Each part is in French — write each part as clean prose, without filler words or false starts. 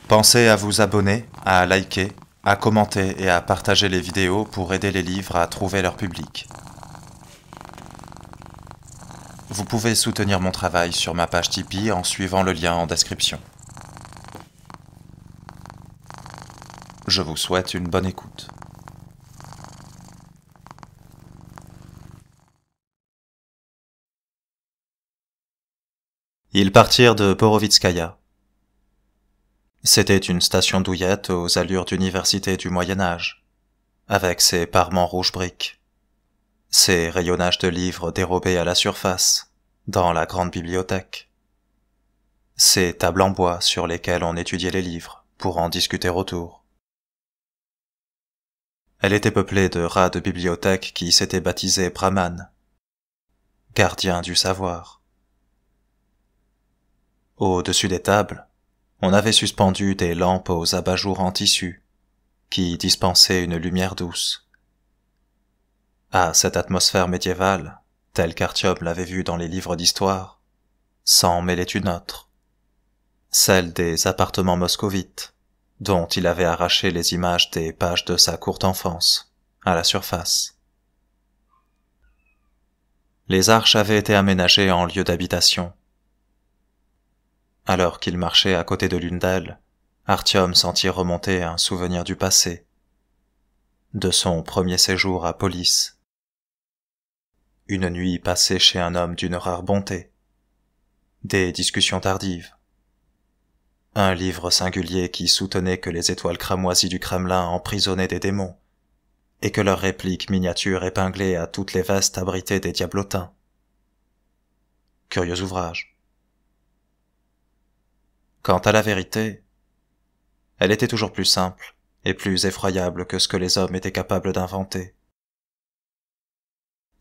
Pensez à vous abonner, à liker, à commenter et à partager les vidéos pour aider les livres à trouver leur public. Vous pouvez soutenir mon travail sur ma page Tipeee en suivant le lien en description. Je vous souhaite une bonne écoute. Ils partirent de Borovitskaya. C'était une station douillette aux allures d'université du Moyen-Âge, avec ses parements rouge briques, ses rayonnages de livres dérobés à la surface, dans la grande bibliothèque, ses tables en bois sur lesquelles on étudiait les livres pour en discuter autour. Elle était peuplée de rats de bibliothèque qui s'étaient baptisés brahmanes, gardiens du savoir. Au-dessus des tables, on avait suspendu des lampes aux abat-jours en tissu, qui dispensaient une lumière douce. À cette atmosphère médiévale, telle qu'Artyom l'avait vue dans les livres d'histoire, s'en mêlait une autre, celle des appartements moscovites, dont il avait arraché les images des pages de sa courte enfance, à la surface. Les arches avaient été aménagées en lieu d'habitation. Alors qu'il marchait à côté de l'une d'elles, Artyom sentit remonter un souvenir du passé, de son premier séjour à Police. Une nuit passée chez un homme d'une rare bonté, des discussions tardives, un livre singulier qui soutenait que les étoiles cramoisies du Kremlin emprisonnaient des démons, et que leurs répliques miniatures épinglaient à toutes les vestes abritaient des diablotins. Curieux ouvrage. Quant à la vérité, elle était toujours plus simple et plus effroyable que ce que les hommes étaient capables d'inventer.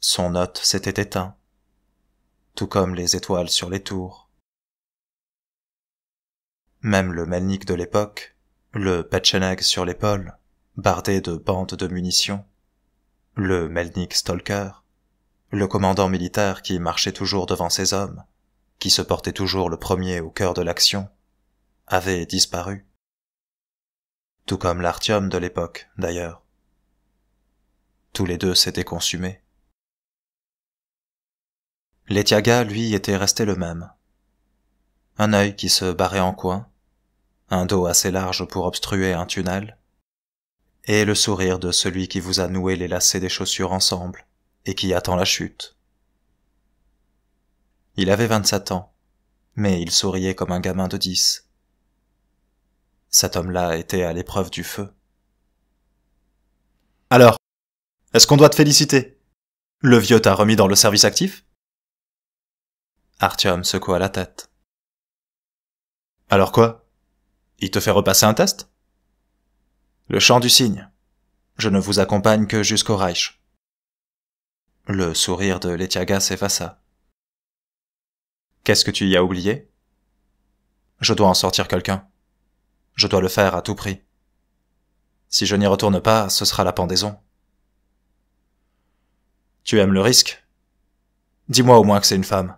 Son hôte s'était éteint, tout comme les étoiles sur les tours. Même le Melnik de l'époque, le Petcheneg sur l'épaule, bardé de bandes de munitions, le Melnik Stalker, le commandant militaire qui marchait toujours devant ses hommes, qui se portait toujours le premier au cœur de l'action, avait disparu. Tout comme l'Artyom de l'époque, d'ailleurs. Tous les deux s'étaient consumés. Letiaga, lui, était resté le même. Un œil qui se barrait en coin, un dos assez large pour obstruer un tunnel, et le sourire de celui qui vous a noué les lacets des chaussures ensemble, et qui attend la chute. Il avait 27 ans, mais il souriait comme un gamin de 10. Cet homme-là était à l'épreuve du feu. Alors, est-ce qu'on doit te féliciter? Le vieux t'a remis dans le service actif? Artyom secoua la tête. Alors quoi? Il te fait repasser un test? Le chant du cygne. Je ne vous accompagne que jusqu'au Reich. Le sourire de Letiaga s'effaça. Qu'est-ce que tu y as oublié? Je dois en sortir quelqu'un. Je dois le faire à tout prix. Si je n'y retourne pas, ce sera la pendaison. Tu aimes le risque? Dis-moi au moins que c'est une femme.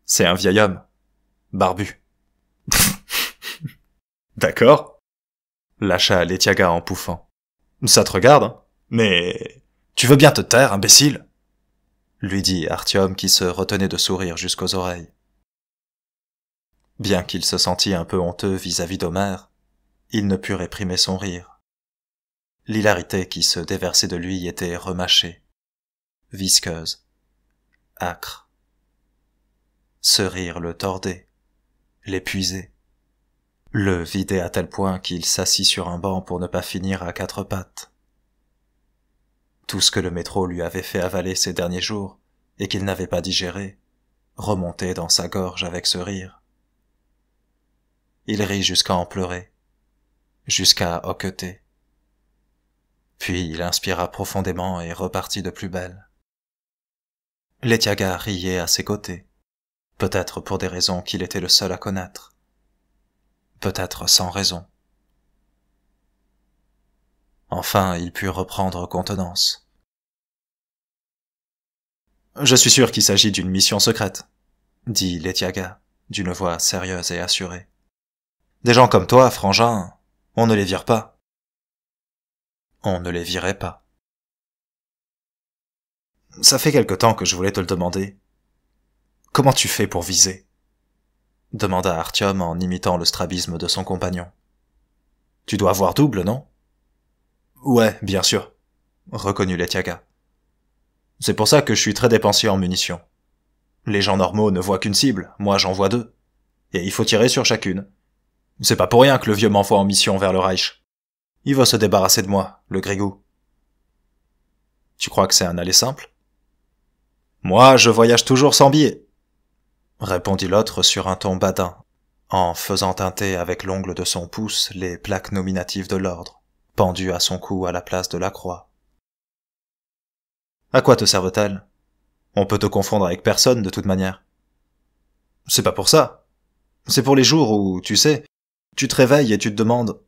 C'est un vieil homme. Barbu. D'accord, lâcha Letiaga en pouffant. Ça te regarde, hein? Mais tu veux bien te taire, imbécile? Lui dit Artyom qui se retenait de sourire jusqu'aux oreilles. Bien qu'il se sentît un peu honteux vis-à-vis d'Omer, il ne put réprimer son rire. L'hilarité qui se déversait de lui était remâchée, visqueuse, âcre. Ce rire le tordait, l'épuisait, le vidait à tel point qu'il s'assit sur un banc pour ne pas finir à quatre pattes. Tout ce que le métro lui avait fait avaler ces derniers jours, et qu'il n'avait pas digéré, remontait dans sa gorge avec ce rire. Il rit jusqu'à en pleurer, jusqu'à hoqueter. Puis il inspira profondément et repartit de plus belle. Letiaga riait à ses côtés, peut-être pour des raisons qu'il était le seul à connaître, peut-être sans raison. Enfin, il put reprendre contenance. « Je suis sûr qu'il s'agit d'une mission secrète, » dit Letiaga, d'une voix sérieuse et assurée. Des gens comme toi, frangin, on ne les vire pas. On ne les virait pas. Ça fait quelque temps que je voulais te le demander. Comment tu fais pour viser? Demanda Artyom en imitant le strabisme de son compagnon. Tu dois voir double, non? Ouais, bien sûr, reconnut Letiaga. C'est pour ça que je suis très dépensier en munitions. Les gens normaux ne voient qu'une cible, moi j'en vois deux. Et il faut tirer sur chacune. C'est pas pour rien que le vieux m'envoie en mission vers le Reich. Il va se débarrasser de moi, le grigou. Tu crois que c'est un aller simple? Moi, je voyage toujours sans billet, répondit l'autre sur un ton badin, en faisant teinter avec l'ongle de son pouce les plaques nominatives de l'ordre, pendues à son cou à la place de la croix. À quoi te servent-elles? On peut te confondre avec personne de toute manière. C'est pas pour ça. C'est pour les jours où, tu sais, tu te réveilles et tu te demandes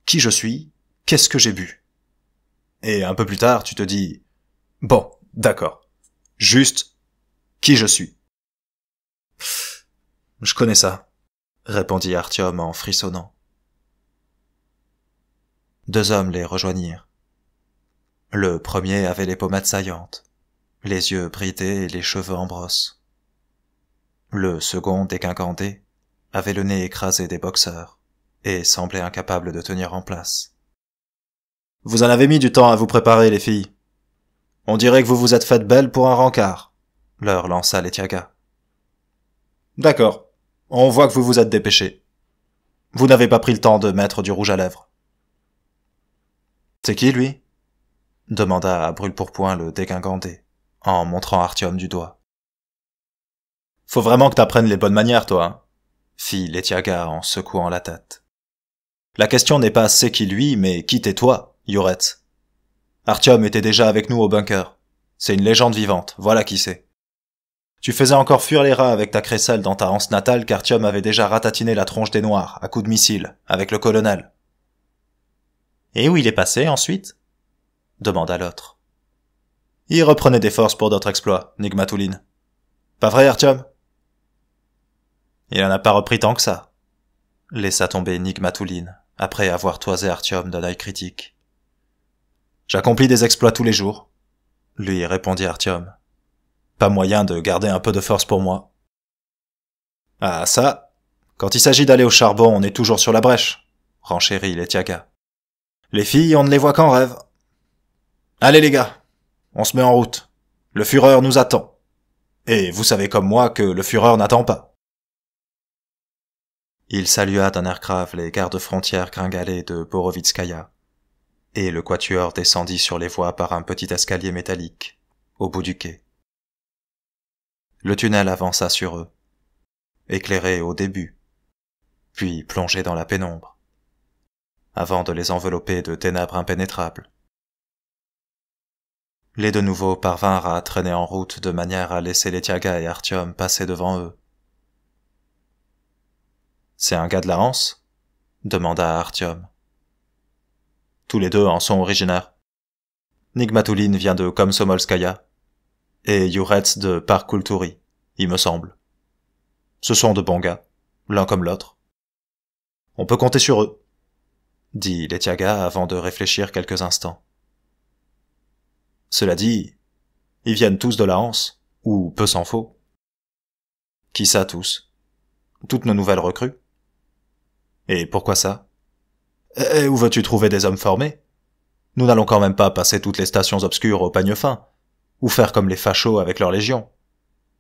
qui je suis, qu'est-ce que j'ai bu? Et un peu plus tard, tu te dis bon, d'accord, juste qui je suis. Je connais ça, répondit Artyom en frissonnant. Deux hommes les rejoignirent. Le premier avait les pommettes saillantes, les yeux bridés et les cheveux en brosse. Le second, déguingandé, avait le nez écrasé des boxeurs et semblait incapable de tenir en place. « Vous en avez mis du temps à vous préparer, les filles. On dirait que vous vous êtes faites belles pour un rencard, » leur lança Letiaga. « D'accord, on voit que vous vous êtes dépêchés. Vous n'avez pas pris le temps de mettre du rouge à lèvres. »« C'est qui, lui ?» demanda à brûle-pourpoint le déguingandé, en montrant Artyom du doigt. « Faut vraiment que t'apprennes les bonnes manières, toi, hein ?» fit Letiaga en secouant la tête. « La question n'est pas c'est qui lui, mais qui t'es toi, Yoretz. Artyom était déjà avec nous au bunker. C'est une légende vivante, voilà qui c'est. Tu faisais encore fuir les rats avec ta crécelle dans ta anse natale qu'Artyom avait déjà ratatiné la tronche des Noirs, à coups de missile, avec le colonel. »« Et où il est passé, ensuite ?» demanda l'autre. « Il reprenait des forces pour d'autres exploits, Nigmatouline. Pas vrai, Artyom ?»« Il en a pas repris tant que ça. » laissa tomber Nigmatouline, après avoir toisé Artyom d'un œil critique. « J'accomplis des exploits tous les jours, » lui répondit Artyom. « Pas moyen de garder un peu de force pour moi. »« Ah ça, quand il s'agit d'aller au charbon, on est toujours sur la brèche, » renchérit Letiaga. « Les filles, on ne les voit qu'en rêve. Allez les gars, on se met en route. Le Führer nous attend. Et vous savez comme moi que le Führer n'attend pas. » Il salua d'un air grave les gardes-frontières gringalés de Borovitskaya, et le quatuor descendit sur les voies par un petit escalier métallique, au bout du quai. Le tunnel avança sur eux, éclairé au début, puis plongé dans la pénombre, avant de les envelopper de ténèbres impénétrables. Les deux nouveaux parvinrent à traîner en route de manière à laisser Letiaga et Artyom passer devant eux. « C'est un gars de la Hanse ?» demanda Artyom. « Tous les deux en sont originaires. Nigmatouline vient de Komsomolskaya, et Yoretz de Parkulturi, il me semble. Ce sont de bons gars, l'un comme l'autre. On peut compter sur eux, » dit Letiaga avant de réfléchir quelques instants. Cela dit, ils viennent tous de la Hanse, ou peu s'en faut. Qui ça tous? Toutes nos nouvelles recrues? Et pourquoi ça? Et où veux-tu trouver des hommes formés? Nous n'allons quand même pas passer toutes les stations obscures au pagne fin, ou faire comme les fachos avec leur légion.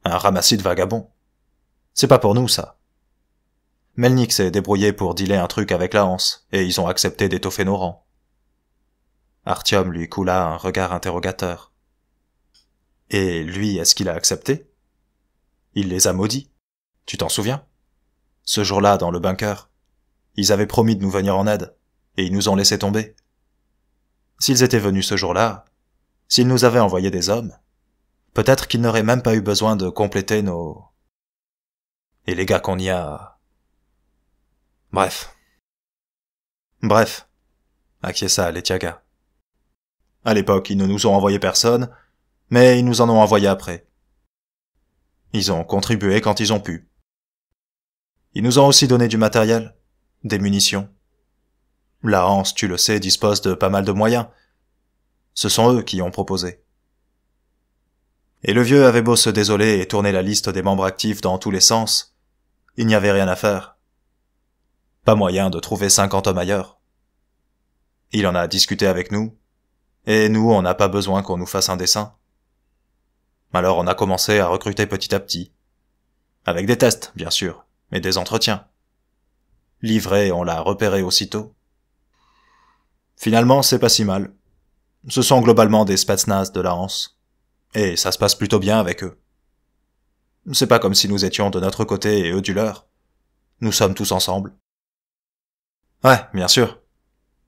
Un ramassis de vagabonds. C'est pas pour nous, ça. Melnik s'est débrouillé pour dealer un truc avec la Hanse, et ils ont accepté d'étoffer nos rangs. Artyom lui coula un regard interrogateur. Et lui, est-ce qu'il a accepté? Il les a maudits. Tu t'en souviens? Ce jour-là, dans le bunker, ils avaient promis de nous venir en aide, et ils nous ont laissé tomber. S'ils étaient venus ce jour-là, s'ils nous avaient envoyé des hommes, peut-être qu'ils n'auraient même pas eu besoin de compléter nos... Et les gars qu'on y a... Bref, acquiesça Letiaga. À l'époque, ils ne nous ont envoyé personne, mais ils nous en ont envoyé après. Ils ont contribué quand ils ont pu. Ils nous ont aussi donné du matériel, des munitions. La Hanse, tu le sais, dispose de pas mal de moyens. Ce sont eux qui ont proposé. Et le vieux avait beau se désoler et tourner la liste des membres actifs dans tous les sens, il n'y avait rien à faire. Pas moyen de trouver 50 hommes ailleurs. Il en a discuté avec nous, et nous, on n'a pas besoin qu'on nous fasse un dessin. Alors on a commencé à recruter petit à petit. Avec des tests, bien sûr, et des entretiens. Livré, on l'a repéré aussitôt. Finalement, c'est pas si mal. Ce sont globalement des spetsnaz de la Hanse. Et ça se passe plutôt bien avec eux. C'est pas comme si nous étions de notre côté et eux du leur. Nous sommes tous ensemble. Ouais, bien sûr,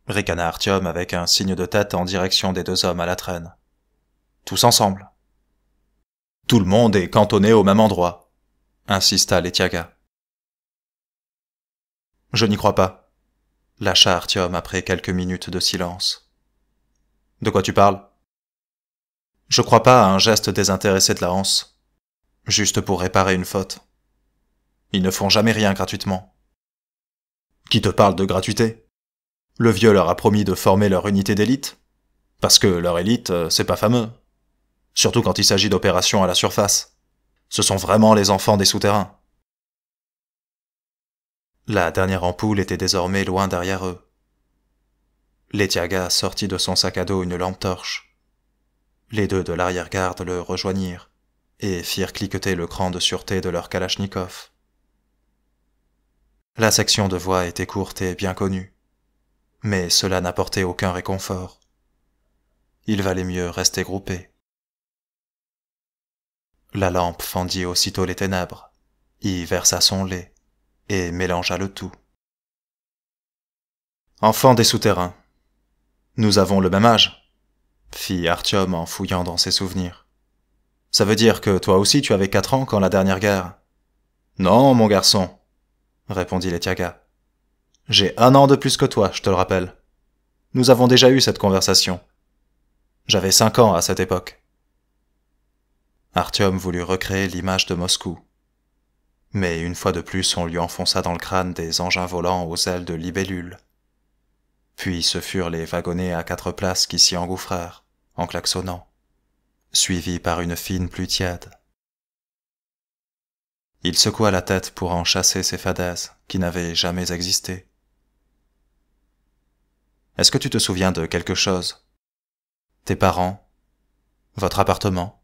ricana Artyom avec un signe de tête en direction des deux hommes à la traîne. Tous ensemble. Tout le monde est cantonné au même endroit, insista Letiaga. Je n'y crois pas, lâcha Artyom après quelques minutes de silence. De quoi tu parles? Je crois pas à un geste désintéressé de la Hanse, juste pour réparer une faute. Ils ne font jamais rien gratuitement. Qui te parle de gratuité? Le vieux leur a promis de former leur unité d'élite, parce que leur élite, c'est pas fameux. Surtout quand il s'agit d'opérations à la surface. Ce sont vraiment les enfants des souterrains. La dernière ampoule était désormais loin derrière eux. Letiaga sortit de son sac à dos une lampe torche. Les deux de l'arrière-garde le rejoignirent et firent cliqueter le cran de sûreté de leur kalachnikov. La section de voix était courte et bien connue, mais cela n'apportait aucun réconfort. Il valait mieux rester groupé. La lampe fendit aussitôt les ténèbres, y versa son lait et mélangea le tout. Enfants des souterrains, nous avons le même âge, fit Artyom en fouillant dans ses souvenirs. Ça veut dire que toi aussi tu avais 4 ans quand la dernière guerre? Non, mon garçon, répondit Letiaga. J'ai 1 an de plus que toi, je te le rappelle. Nous avons déjà eu cette conversation. J'avais 5 ans à cette époque. Artyom voulut recréer l'image de Moscou. Mais une fois de plus on lui enfonça dans le crâne des engins volants aux ailes de libellules. Puis ce furent les wagonnets à 4 places qui s'y engouffrèrent, en klaxonnant, suivis par une fine pluie tiède. Il secoua la tête pour en chasser ces fadaises qui n'avaient jamais existé. Est-ce que tu te souviens de quelque chose? Tes parents? Votre appartement?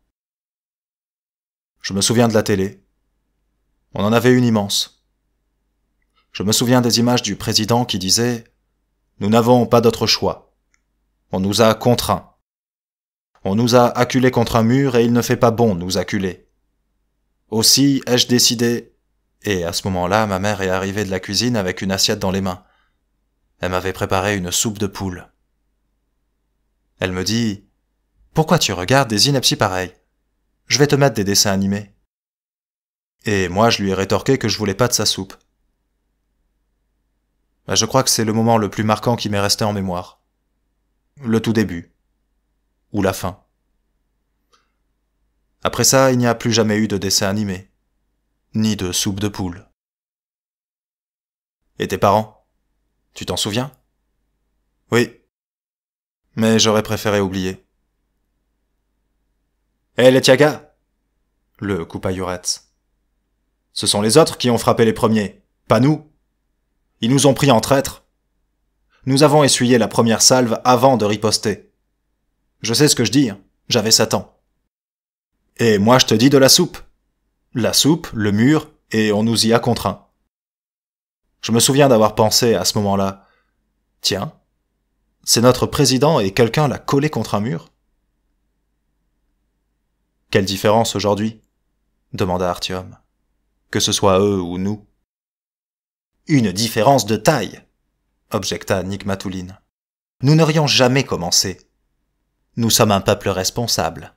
Je me souviens de la télé. On en avait une immense. Je me souviens des images du président qui disait « Nous n'avons pas d'autre choix. On nous a contraints. On nous a acculés contre un mur et il ne fait pas bon nous acculer. Aussi ai-je décidé... » Et à ce moment-là, ma mère est arrivée de la cuisine avec une assiette dans les mains. Elle m'avait préparé une soupe de poule. Elle me dit « Pourquoi tu regardes des inepties pareilles? Je vais te mettre des dessins animés. » Et moi, je lui ai rétorqué que je voulais pas de sa soupe. Je crois que c'est le moment le plus marquant qui m'est resté en mémoire. Le tout début. Ou la fin. Après ça, il n'y a plus jamais eu de dessin animé. Ni de soupe de poule. Et tes parents? Tu t'en souviens? Oui. Mais j'aurais préféré oublier. Hé, Letiaga! Le coupa Yuretz. Ce sont les autres qui ont frappé les premiers, pas nous. Ils nous ont pris en traîtres. Nous avons essuyé la première salve avant de riposter. Je sais ce que je dis, j'avais 7 ans. Et moi je te dis de la soupe. La soupe, le mur, et on nous y a contraints. Je me souviens d'avoir pensé à ce moment-là, tiens, c'est notre président et quelqu'un l'a collé contre un mur. Quelle différence aujourd'hui? Demanda Artyom. Que ce soit eux ou nous. Une différence de taille, objecta Nigmatouline. Nous n'aurions jamais commencé. Nous sommes un peuple responsable.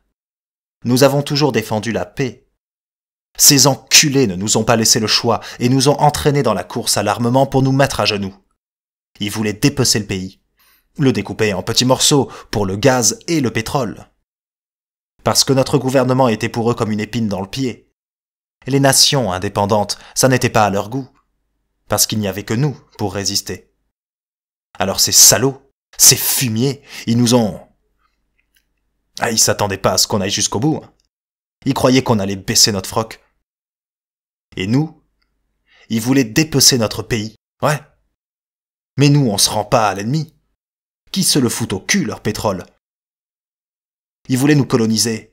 Nous avons toujours défendu la paix. Ces enculés ne nous ont pas laissé le choix et nous ont entraînés dans la course à l'armement pour nous mettre à genoux. Ils voulaient dépecer le pays, le découper en petits morceaux pour le gaz et le pétrole. Parce que notre gouvernement était pour eux comme une épine dans le pied. Les nations indépendantes, ça n'était pas à leur goût. parce qu'il n'y avait que nous pour résister. Alors ces salauds, ces fumiers, ils nous ont... Ah, ils s'attendaient pas à ce qu'on aille jusqu'au bout. Ils croyaient qu'on allait baisser notre froc. Et nous, ils voulaient dépecer notre pays. Ouais. Mais nous, on se rend pas à l'ennemi. Qui se le fout au cul, leur pétrole? Ils voulaient nous coloniser.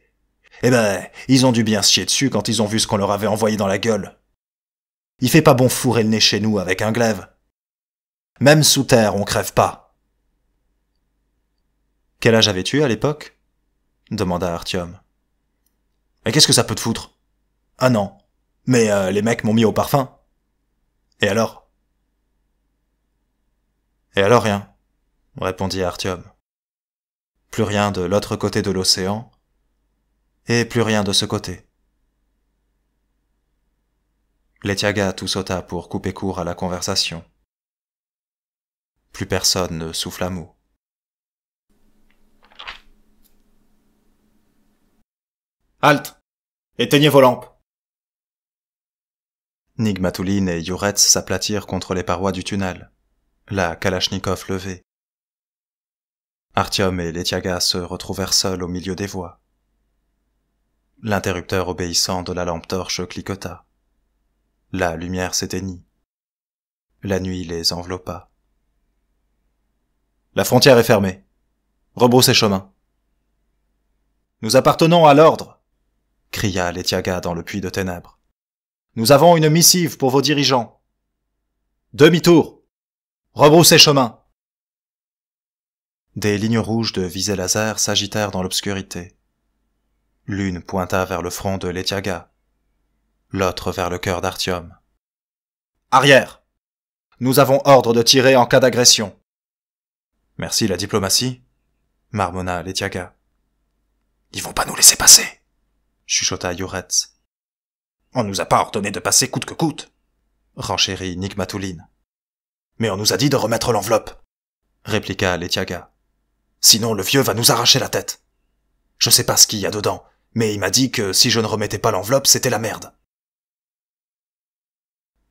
Eh ben, ils ont dû bien se chier dessus quand ils ont vu ce qu'on leur avait envoyé dans la gueule. Il fait pas bon fourrer le nez chez nous avec un glaive. Même sous terre, on crève pas. Quel âge avais-tu à l'époque? Demanda Artyom. Mais qu'est-ce que ça peut te foutre? Ah non. Mais les mecs m'ont mis au parfum. Et alors? Et alors rien, répondit Artyom. Plus rien de l'autre côté de l'océan, et plus rien de ce côté. Letiaga tout sauta pour couper court à la conversation. Plus personne ne souffla mot. Halte! Éteignez vos lampes! Nigmatouline et Yoretz s'aplatirent contre les parois du tunnel, la kalachnikov levée. Artyom et Letiaga se retrouvèrent seuls au milieu des voies. L'interrupteur obéissant de la lampe torche clicota. La lumière s'éteignit. La nuit les enveloppa. La frontière est fermée. Rebroussez chemin. Nous appartenons à l'ordre, cria Letiaga dans le puits de ténèbres. Nous avons une missive pour vos dirigeants. Demi-tour. Rebroussez chemin. Des lignes rouges de visée laser s'agitèrent dans l'obscurité. L'une pointa vers le front de Letiaga, l'autre vers le cœur d'Artyom. Arrière. Nous avons ordre de tirer en cas d'agression. Merci la diplomatie, marmonna Letiaga. Ils vont pas nous laisser passer, chuchota Yoretz. On nous a pas ordonné de passer coûte que coûte, renchérit Nigmatouline. Mais on nous a dit de remettre l'enveloppe, répliqua Letiaga. Sinon le vieux va nous arracher la tête. Je sais pas ce qu'il y a dedans, mais il m'a dit que si je ne remettais pas l'enveloppe, c'était la merde.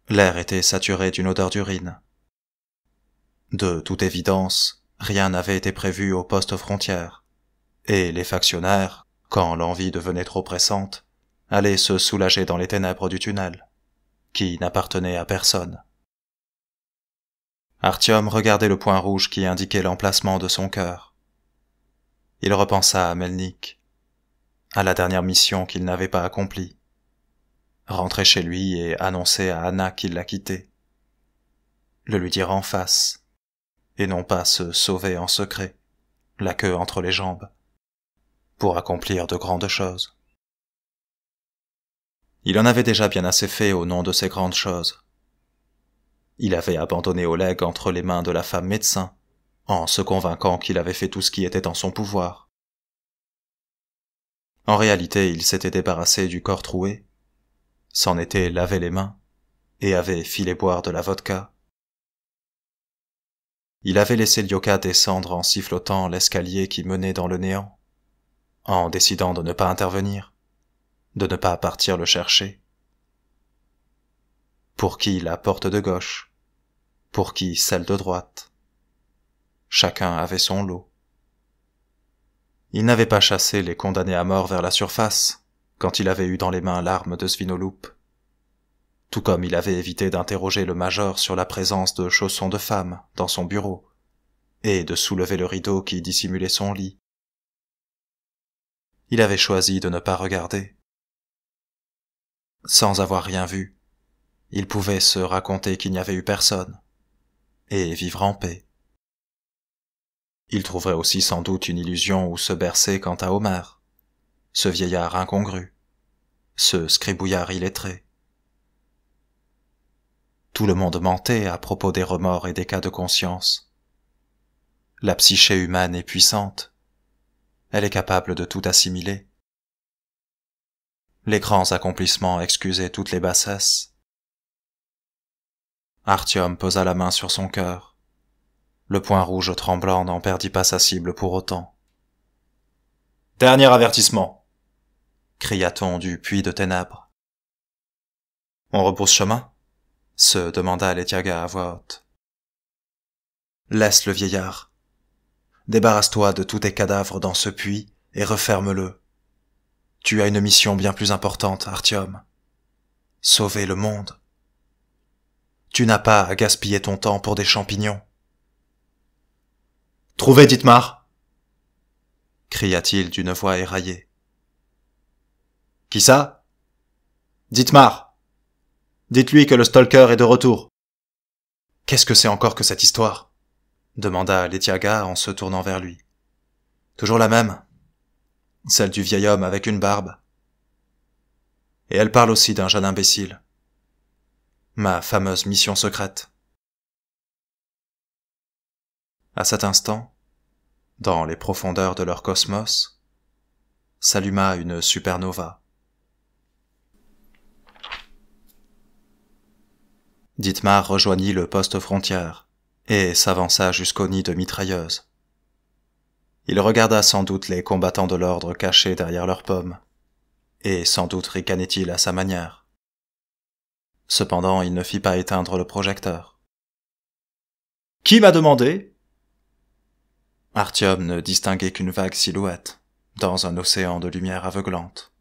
L'air était saturé d'une odeur d'urine. De toute évidence, rien n'avait été prévu au poste frontière, et les factionnaires, quand l'envie devenait trop pressante, allaient se soulager dans les ténèbres du tunnel, qui n'appartenait à personne. Artyom regardait le point rouge qui indiquait l'emplacement de son cœur. Il repensa à Melnik, à la dernière mission qu'il n'avait pas accomplie. Rentrer chez lui et annoncer à Anna qu'il l'a quitté. Le lui dire en face, et non pas se sauver en secret, la queue entre les jambes, pour accomplir de grandes choses. Il en avait déjà bien assez fait au nom de ces grandes choses. Il avait abandonné Oleg entre les mains de la femme médecin, en se convainquant qu'il avait fait tout ce qui était en son pouvoir. En réalité, il s'était débarrassé du corps troué, s'en était lavé les mains, et avait filé boire de la vodka. Il avait laissé Lyoka descendre en sifflotant l'escalier qui menait dans le néant, en décidant de ne pas intervenir, de ne pas partir le chercher. Pour qui la porte de gauche, pour qui celle de droite. Chacun avait son lot. Il n'avait pas chassé les condamnés à mort vers la surface, quand il avait eu dans les mains l'arme de Svinolup, tout comme il avait évité d'interroger le major sur la présence de chaussons de femme dans son bureau, et de soulever le rideau qui dissimulait son lit. Il avait choisi de ne pas regarder. Sans avoir rien vu, il pouvait se raconter qu'il n'y avait eu personne, et vivre en paix. Il trouverait aussi sans doute une illusion où se bercer quant à Homer, ce vieillard incongru, ce scribouillard illettré. Tout le monde mentait à propos des remords et des cas de conscience. La psyché humaine est puissante. Elle est capable de tout assimiler. Les grands accomplissements excusaient toutes les bassesses. Artyom posa la main sur son cœur. Le point rouge tremblant n'en perdit pas sa cible pour autant. « Dernier avertissement !» cria-t-on du puits de ténèbres. On rebrousse chemin ? se demanda Letiaga à voix haute. Laisse le vieillard. Débarrasse-toi de tous tes cadavres dans ce puits et referme-le. Tu as une mission bien plus importante, Artyom. Sauver le monde. Tu n'as pas à gaspiller ton temps pour des champignons. « Trouvez Dietmar !» cria-t-il d'une voix éraillée. « Qui ça ?»« Dietmar ! Dites-lui que le stalker est de retour. »« Qu'est-ce que c'est encore que cette histoire ?» demanda Letiaga en se tournant vers lui. « Toujours la même, celle du vieil homme avec une barbe. Et elle parle aussi d'un jeune imbécile. Ma fameuse mission secrète. » À cet instant, dans les profondeurs de leur cosmos, s'alluma une supernova. Dietmar rejoignit le poste frontière et s'avança jusqu'au nid de mitrailleuses. Il regarda sans doute les combattants de l'ordre cachés derrière leurs pommes, et sans doute ricanait-il à sa manière. Cependant, il ne fit pas éteindre le projecteur. « Qui m'a demandé ?» Artyom ne distinguait qu'une vague silhouette, dans un océan de lumière aveuglante.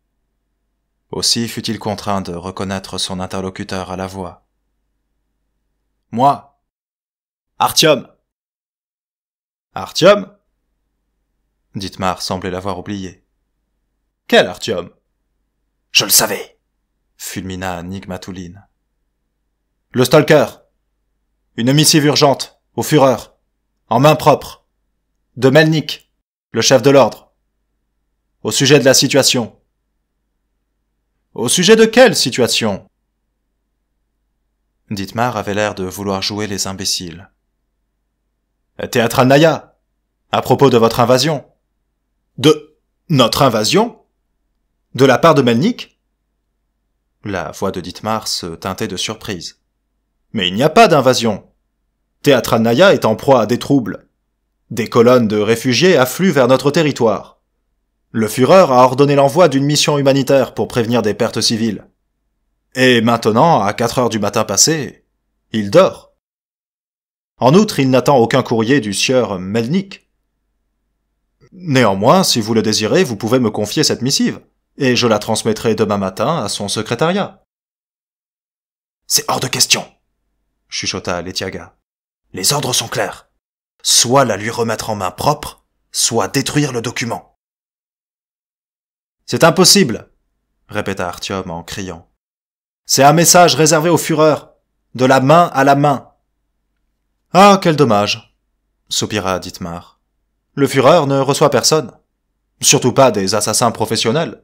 Aussi fut-il contraint de reconnaître son interlocuteur à la voix. « Moi, Artyom !»« Artyom ?» Dietmar semblait l'avoir oublié. « Quel Artyom ?»« Je le savais !» fulmina Nigmatulin. « Le stalker ! Une missive urgente, au Führer, en main propre. De Melnik, le chef de l'ordre. Au sujet de la situation. »« Au sujet de quelle situation ?» Dietmar avait l'air de vouloir jouer les imbéciles. « Teatralnaya, à propos de votre invasion. »« De notre invasion ? De la part de Melnik ?» La voix de Dietmar se teintait de surprise. « Mais il n'y a pas d'invasion. Teatralnaya est en proie à des troubles. Des colonnes de réfugiés affluent vers notre territoire. Le Führer a ordonné l'envoi d'une mission humanitaire pour prévenir des pertes civiles. Et maintenant, à 4 heures du matin passé, il dort. En outre, il n'attend aucun courrier du sieur Melnik. Néanmoins, si vous le désirez, vous pouvez me confier cette missive, et je la transmettrai demain matin à son secrétariat. « C'est hors de question !» chuchota Letiaga. « Les ordres sont clairs. Soit la lui remettre en main propre, soit détruire le document. »« C'est impossible !» répéta Artyom en criant. « C'est un message réservé au Führer, de la main à la main. »« Ah, quel dommage !» soupira Dietmar. « Le Führer ne reçoit personne, surtout pas des assassins professionnels.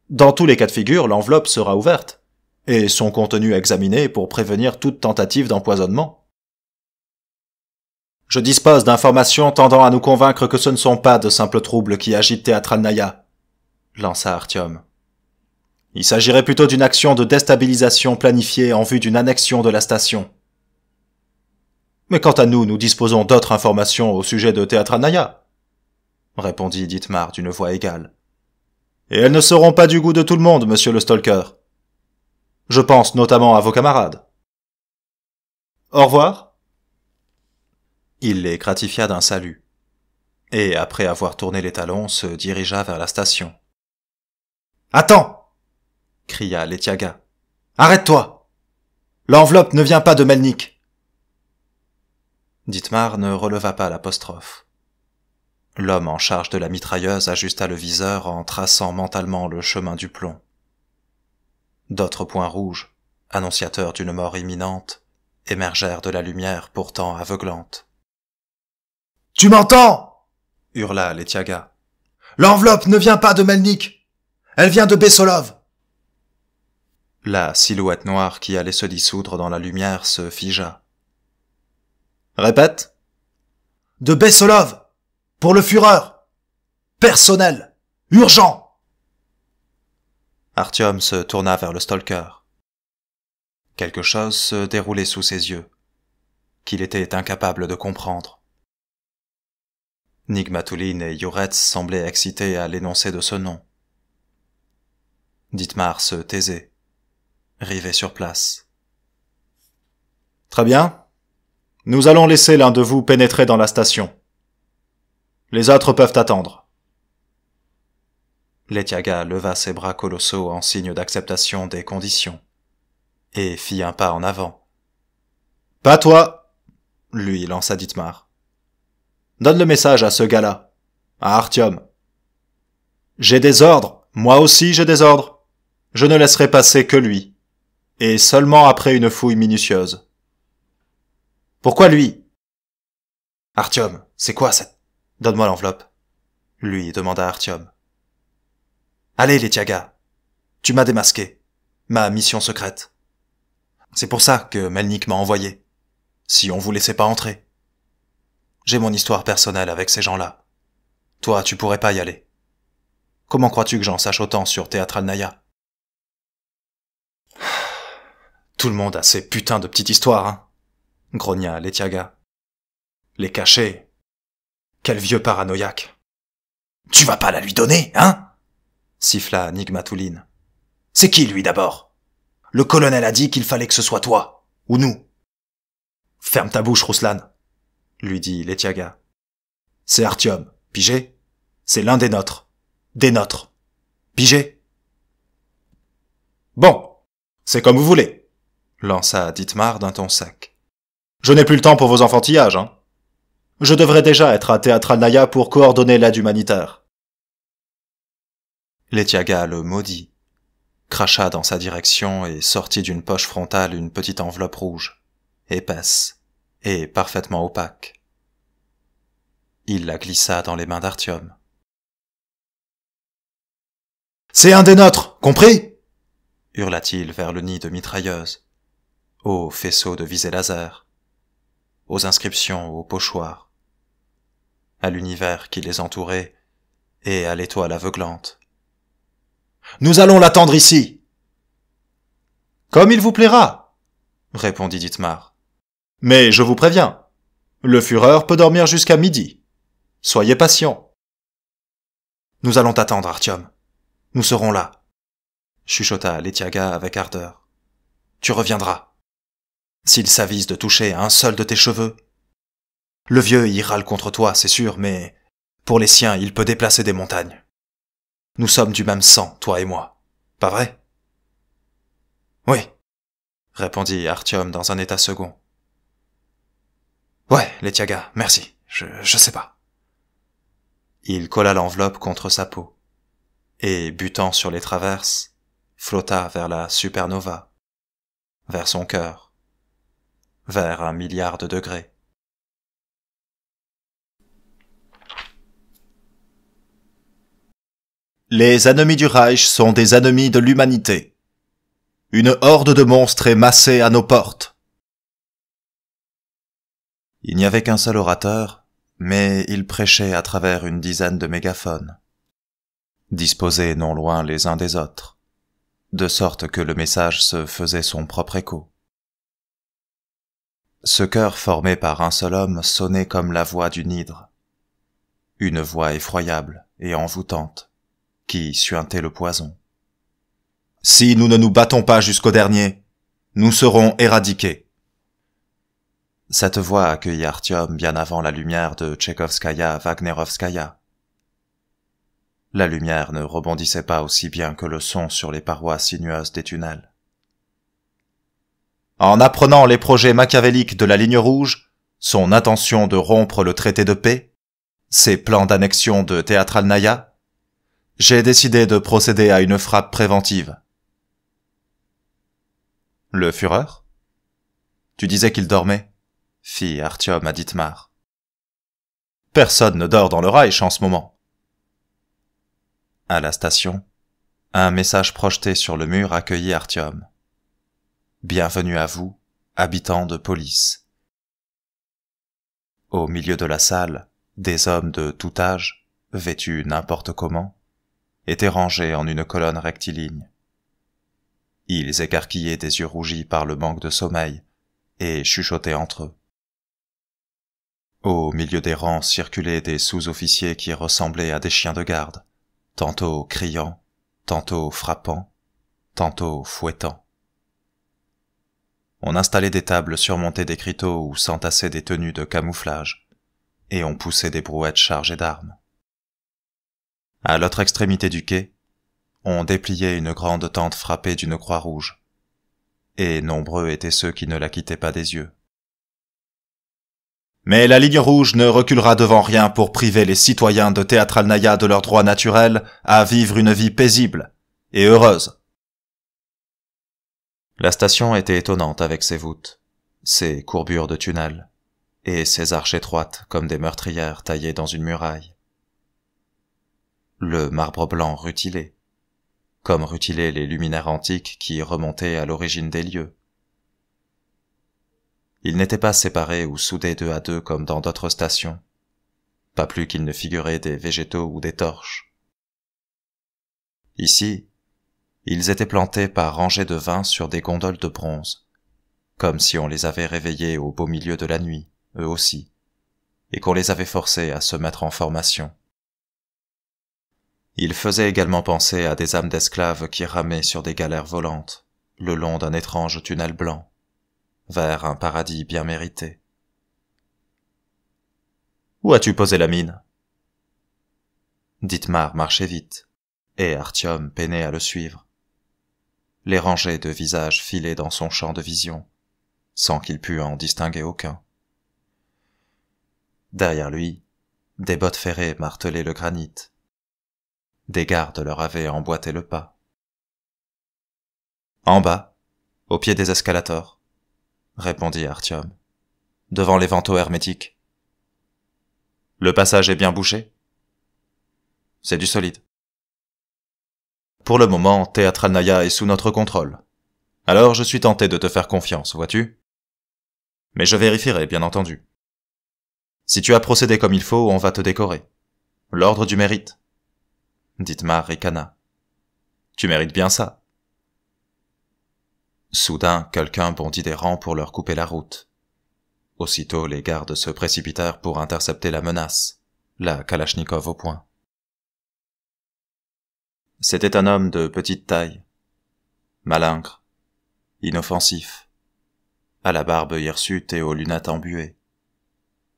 Dans tous les cas de figure, l'enveloppe sera ouverte, et son contenu examiné pour prévenir toute tentative d'empoisonnement. Je dispose d'informations tendant à nous convaincre que ce ne sont pas de simples troubles qui agitent Teatralnaya, lança Artyom. Il s'agirait plutôt d'une action de déstabilisation planifiée en vue d'une annexion de la station. Mais quant à nous, nous disposons d'autres informations au sujet de Teatralnaya, répondit Dietmar d'une voix égale. Et elles ne seront pas du goût de tout le monde, monsieur le stalker. Je pense notamment à vos camarades. Au revoir. Il les gratifia d'un salut, et après avoir tourné les talons, se dirigea vers la station. « Attends !» cria Letiaga. « Arrête-toi ! L'enveloppe ne vient pas de Melnik. » Dietmar ne releva pas l'apostrophe. L'homme en charge de la mitrailleuse ajusta le viseur en traçant mentalement le chemin du plomb. D'autres points rouges, annonciateurs d'une mort imminente, émergèrent de la lumière pourtant aveuglante. « Tu m'entends ?» hurla Letiaga. « L'enveloppe ne vient pas de Melnik. Elle vient de Bessolov. » La silhouette noire qui allait se dissoudre dans la lumière se figea. « Répète. »« De Bessolov. Pour le Führer. Personnel. Urgent. » Artyom se tourna vers le stalker. Quelque chose se déroulait sous ses yeux, qu'il était incapable de comprendre. Nigmatulin et Yuretz semblaient excités à l'énoncé de ce nom. Dietmar se taisait, rivé sur place. Très bien. Nous allons laisser l'un de vous pénétrer dans la station. Les autres peuvent attendre. Letyaga leva ses bras colossaux en signe d'acceptation des conditions, et fit un pas en avant. « Pas toi !» lui lança Dietmar. « Donne le message à ce gars-là, à Artyom. J'ai des ordres, moi aussi j'ai des ordres. Je ne laisserai passer que lui, et seulement après une fouille minutieuse. » « Pourquoi lui ?»« Artyom, c'est quoi cette... » « Donne-moi l'enveloppe, » lui demanda Artyom. « Allez, Letyaga, tu m'as démasqué, ma mission secrète. C'est pour ça que Melnik m'a envoyé, si on vous laissait pas entrer. J'ai mon histoire personnelle avec ces gens-là. Toi, tu pourrais pas y aller. Comment crois-tu que j'en sache autant sur Teatralnaya ? Tout le monde a ces putains de petites histoires, hein, grogna Letyaga. Les cacher. Quel vieux paranoïaque. Tu vas pas la lui donner, hein ? Siffla Nigmatouline. C'est qui, lui, d'abord ? Le colonel a dit qu'il fallait que ce soit toi, ou nous. Ferme ta bouche, Ruslan, lui dit Letyaga. C'est Artyom, pigé ? C'est l'un des nôtres. Des nôtres. Pigé ? Bon, c'est comme vous voulez, lança Dietmar d'un ton sec. Je n'ai plus le temps pour vos enfantillages, hein. Je devrais déjà être à Teatralnaya pour coordonner l'aide humanitaire. Letyaga le maudit, cracha dans sa direction et sortit d'une poche frontale une petite enveloppe rouge, épaisse et parfaitement opaque. Il la glissa dans les mains d'Artyom. « C'est un des nôtres, compris ?» hurla-t-il vers le nid de mitrailleuses, aux faisceaux de visée laser, aux inscriptions au pochoir, à l'univers qui les entourait et à l'étoile aveuglante. « Nous allons l'attendre ici !»« Comme il vous plaira !» répondit Dietmar. « Mais je vous préviens, le Führer peut dormir jusqu'à midi. Soyez patient. »« Nous allons t'attendre, Artyom. Nous serons là. » chuchota Letyaga avec ardeur. « Tu reviendras. S'il s'avise de toucher à un seul de tes cheveux. Le vieux y râle contre toi, c'est sûr, mais pour les siens, il peut déplacer des montagnes. Nous sommes du même sang, toi et moi. Pas vrai ? » « Oui, » répondit Artyom dans un état second. « Ouais, Letyaga, merci, je sais pas. » Il colla l'enveloppe contre sa peau, et, butant sur les traverses, flotta vers la supernova, vers son cœur, vers 1 milliard de degrés. Les ennemis du Reich sont des ennemis de l'humanité. Une horde de monstres est massée à nos portes. Il n'y avait qu'un seul orateur, mais il prêchait à travers une dizaine de mégaphones, disposés non loin les uns des autres, de sorte que le message se faisait son propre écho. Ce chœur formé par un seul homme sonnait comme la voix d'une hydre, une voix effroyable et envoûtante, qui suintait le poison. « Si nous ne nous battons pas jusqu'au dernier, nous serons éradiqués. » Cette voix accueillit Artyom bien avant la lumière de Tchekovskaya Wagnerovskaya. La lumière ne rebondissait pas aussi bien que le son sur les parois sinueuses des tunnels. En apprenant les projets machiavéliques de la ligne rouge, son intention de rompre le traité de paix, ses plans d'annexion de Teatralnaya, j'ai décidé de procéder à une frappe préventive. Le Führer ? Tu disais qu'il dormait, fit Artyom à Dietmar. Personne ne dort dans le Reich en ce moment. À la station, un message projeté sur le mur accueillit Artyom. Bienvenue à vous, habitants de police. Au milieu de la salle, des hommes de tout âge, vêtus n'importe comment, étaient rangés en une colonne rectiligne. Ils écarquillaient des yeux rougis par le manque de sommeil et chuchotaient entre eux. Au milieu des rangs circulaient des sous-officiers qui ressemblaient à des chiens de garde, tantôt criant, tantôt frappant, tantôt fouettant. On installait des tables surmontées d'écriteaux où s'entassaient des tenues de camouflage, et on poussait des brouettes chargées d'armes. À l'autre extrémité du quai, on dépliait une grande tente frappée d'une croix rouge, et nombreux étaient ceux qui ne la quittaient pas des yeux. Mais la ligne rouge ne reculera devant rien pour priver les citoyens de Teatralnaïa de leur droit naturel à vivre une vie paisible et heureuse. La station était étonnante avec ses voûtes, ses courbures de tunnels, et ses arches étroites comme des meurtrières taillées dans une muraille. Le marbre blanc rutilé, comme rutilaient les luminaires antiques qui remontaient à l'origine des lieux. Ils n'étaient pas séparés ou soudés deux à deux comme dans d'autres stations, pas plus qu'ils ne figuraient des végétaux ou des torches. Ici, ils étaient plantés par rangées de 20 sur des gondoles de bronze, comme si on les avait réveillés au beau milieu de la nuit, eux aussi, et qu'on les avait forcés à se mettre en formation. Ils faisaient également penser à des âmes d'esclaves qui ramaient sur des galères volantes, le long d'un étrange tunnel blanc, vers un paradis bien mérité. « Où as-tu posé la mine ?» Dithmar marchait vite, et Artyom peinait à le suivre. Les rangées de visages filaient dans son champ de vision, sans qu'il pût en distinguer aucun. Derrière lui, des bottes ferrées martelaient le granit. Des gardes leur avaient emboîté le pas. « En bas, au pied des escalators, » répondit Artyom, « devant les vantaux hermétiques. »« Le passage est bien bouché ?»« C'est du solide. » « Pour le moment, Teatralnaïa est sous notre contrôle. Alors je suis tenté de te faire confiance, vois-tu ? Mais je vérifierai, bien entendu. Si tu as procédé comme il faut, on va te décorer. L'ordre du mérite. » Dithmar ricana. « Tu mérites bien ça. » Soudain, quelqu'un bondit des rangs pour leur couper la route. Aussitôt, les gardes se précipitèrent pour intercepter la menace, la Kalachnikov au poing. C'était un homme de petite taille, malingre, inoffensif, à la barbe hirsute et aux lunettes embuées.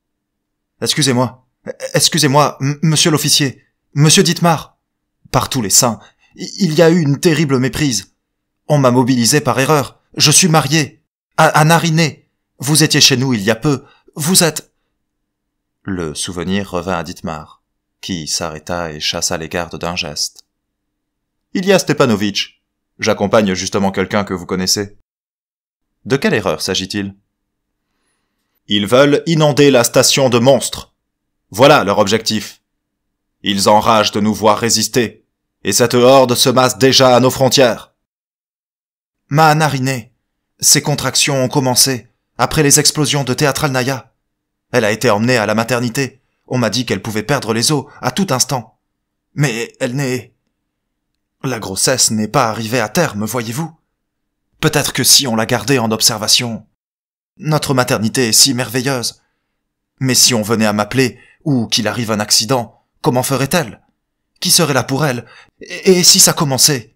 « Excusez-moi, monsieur l'officier, monsieur Dithmar. Par tous les saints, il y a eu une terrible méprise. On m'a mobilisé par erreur. Je suis marié. À Nariné. Vous étiez chez nous il y a peu. Vous êtes... » Le souvenir revint à Dithmar, qui s'arrêta et chassa les gardes d'un geste. « Il y a Stepanovitch. J'accompagne justement quelqu'un que vous connaissez. » « De quelle erreur s'agit-il ?»« Ils veulent inonder la station de monstres. Voilà leur objectif. Ils enragent de nous voir résister, et cette horde se masse déjà à nos frontières. » « Ma Nariné, ses contractions ont commencé après les explosions de Teatralnaïa. Elle a été emmenée à la maternité. On m'a dit qu'elle pouvait perdre les os à tout instant. Mais elle n'est... La grossesse n'est pas arrivée à terme, voyez-vous. Peut-être que si on l'a gardée en observation... Notre maternité est si merveilleuse. Mais si on venait à m'appeler, ou qu'il arrive un accident, comment ferait-elle? Qui serait là pour elle? Et si ça commençait?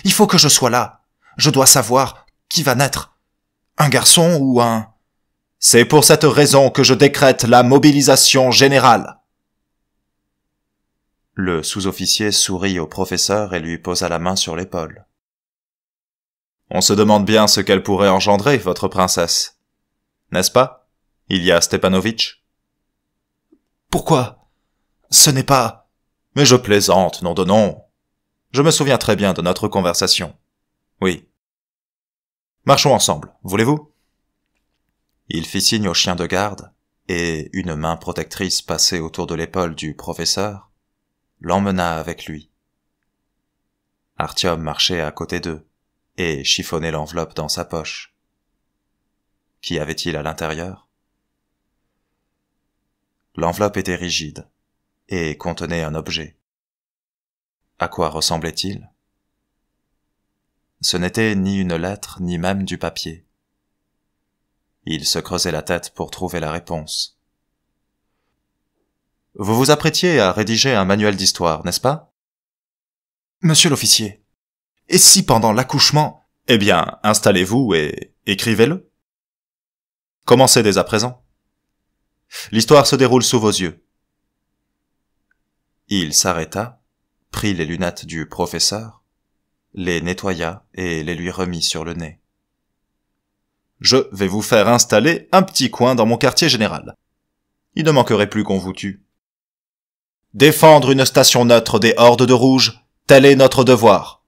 Il faut que je sois là. Je dois savoir qui va naître. Un garçon ou un... C'est pour cette raison que je décrète la mobilisation générale. Le sous-officier sourit au professeur et lui posa la main sur l'épaule. « On se demande bien ce qu'elle pourrait engendrer, votre princesse. N'est-ce pas? Il y a Stepanovitch. »« Pourquoi? Ce n'est pas... » »« Mais je plaisante, nom de nom. Je me souviens très bien de notre conversation. Oui. Marchons ensemble, voulez-vous » Il fit signe au chien de garde, et une main protectrice passée autour de l'épaule du professeur l'emmena avec lui. Artyom marchait à côté d'eux, et chiffonnait l'enveloppe dans sa poche. Qu'y avait-il à l'intérieur? L'enveloppe était rigide, et contenait un objet. À quoi ressemblait-il? Ce n'était ni une lettre, ni même du papier. Il se creusait la tête pour trouver la réponse. « Vous vous apprêtiez à rédiger un manuel d'histoire, n'est-ce pas ?»« Monsieur l'officier, et si pendant l'accouchement... » « Eh bien, installez-vous et écrivez-le. » Commencez dès à présent. L'histoire se déroule sous vos yeux. Il s'arrêta, prit les lunettes du professeur, les nettoya et les lui remit sur le nez. Je vais vous faire installer un petit coin dans mon quartier général. Il ne manquerait plus qu'on vous tue. Défendre une station neutre des hordes de rouges, tel est notre devoir.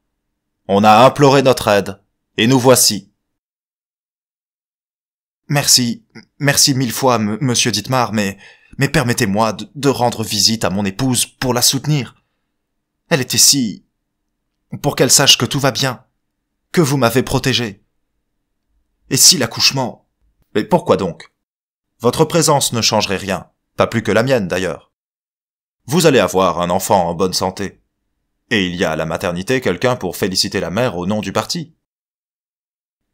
On a imploré notre aide, et nous voici. Merci mille fois, monsieur Dittmar, mais permettez-moi de rendre visite à mon épouse pour la soutenir. Elle était si... pour qu'elle sache que tout va bien, que vous m'avez protégé. Et si l'accouchement... Mais pourquoi donc? Votre présence ne changerait rien, pas plus que la mienne d'ailleurs. Vous allez avoir un enfant en bonne santé. Et il y a à la maternité quelqu'un pour féliciter la mère au nom du parti.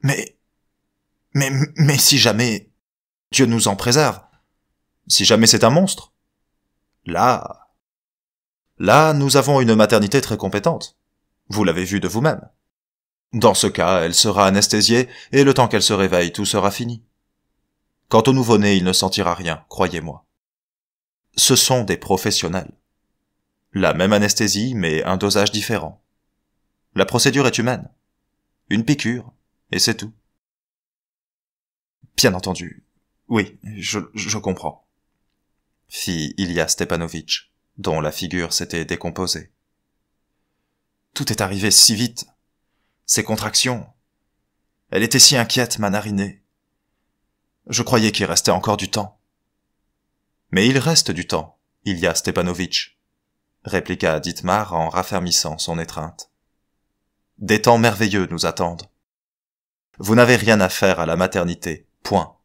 Mais si jamais... Dieu nous en préserve. Si jamais c'est un monstre. Là, nous avons une maternité très compétente. Vous l'avez vu de vous-même. Dans ce cas, elle sera anesthésiée, et le temps qu'elle se réveille, tout sera fini. Quant au nouveau-né, il ne sentira rien, croyez-moi. Ce sont des professionnels. La même anesthésie, mais un dosage différent. La procédure est humaine. Une piqûre, et c'est tout. Bien entendu. Oui, je comprends. Fit Ilya Stepanovitch, dont la figure s'était décomposée. Tout est arrivé si vite. Ces contractions. Elle était si inquiète, ma narinée. Je croyais qu'il restait encore du temps. Mais il reste du temps, Ilya Stepanovitch, répliqua Dittmar en raffermissant son étreinte. Des temps merveilleux nous attendent. Vous n'avez rien à faire à la maternité, point.